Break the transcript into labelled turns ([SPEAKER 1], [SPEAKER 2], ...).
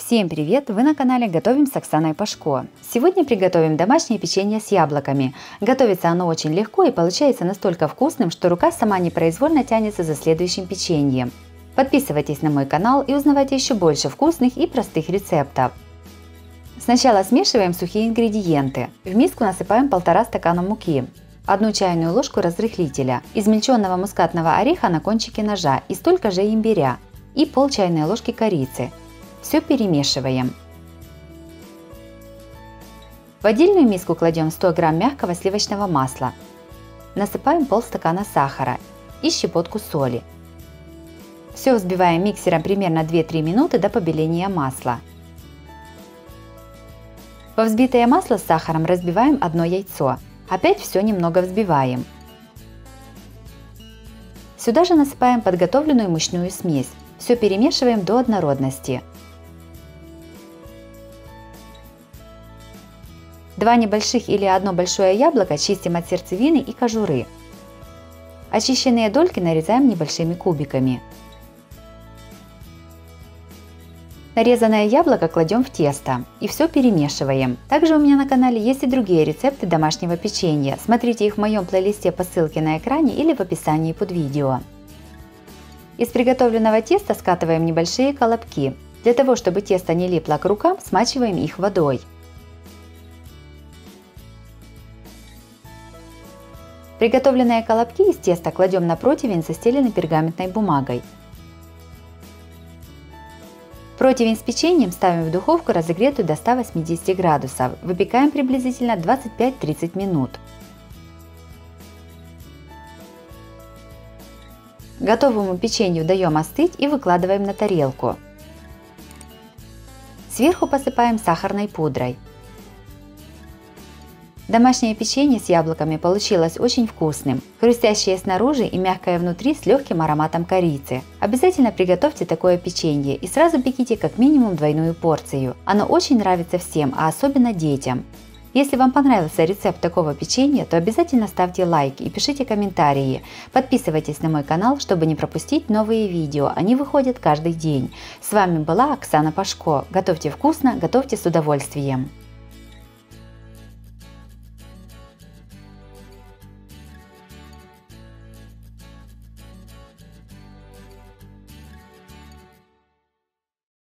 [SPEAKER 1] Всем привет! Вы на канале Готовим с Оксаной Пашко. Сегодня приготовим домашнее печенье с яблоками. Готовится оно очень легко и получается настолько вкусным, что рука сама непроизвольно тянется за следующим печеньем. Подписывайтесь на мой канал и узнавайте еще больше вкусных и простых рецептов. Сначала смешиваем сухие ингредиенты. В миску насыпаем 1,5 стакана муки, 1 чайную ложку разрыхлителя, измельченного мускатного ореха на кончике ножа и столько же имбиря и пол чайной ложки корицы. Все перемешиваем. В отдельную миску кладем 100 грамм мягкого сливочного масла. Насыпаем полстакана сахара и щепотку соли. Все взбиваем миксером примерно 2-3 минуты до побеления масла. Во взбитое масло с сахаром разбиваем одно яйцо. Опять все немного взбиваем. Сюда же насыпаем подготовленную мучную смесь. Все перемешиваем до однородности. 2 небольших или 1 большое яблоко чистим от сердцевины и кожуры. Очищенные дольки нарезаем небольшими кубиками. Нарезанное яблоко кладем в тесто и все перемешиваем. Также у меня на канале есть и другие рецепты домашнего печенья. Смотрите их в моем плейлисте по ссылке на экране или в описании под видео. Из приготовленного теста скатываем небольшие колобки. Для того, чтобы тесто не липло к рукам, смачиваем их водой. Приготовленные колобки из теста кладем на противень, застеленный пергаментной бумагой. Противень с печеньем ставим в духовку, разогретую до 180 градусов. Выпекаем приблизительно 25-30 минут. Готовому печенью даем остыть и выкладываем на тарелку. Сверху посыпаем сахарной пудрой. Домашнее печенье с яблоками получилось очень вкусным, хрустящее снаружи и мягкое внутри с легким ароматом корицы. Обязательно приготовьте такое печенье и сразу пеките как минимум двойную порцию. Оно очень нравится всем, а особенно детям. Если вам понравился рецепт такого печенья, то обязательно ставьте лайк и пишите комментарии. Подписывайтесь на мой канал, чтобы не пропустить новые видео, они выходят каждый день. С вами была Оксана Пашко. Готовьте вкусно, готовьте с удовольствием.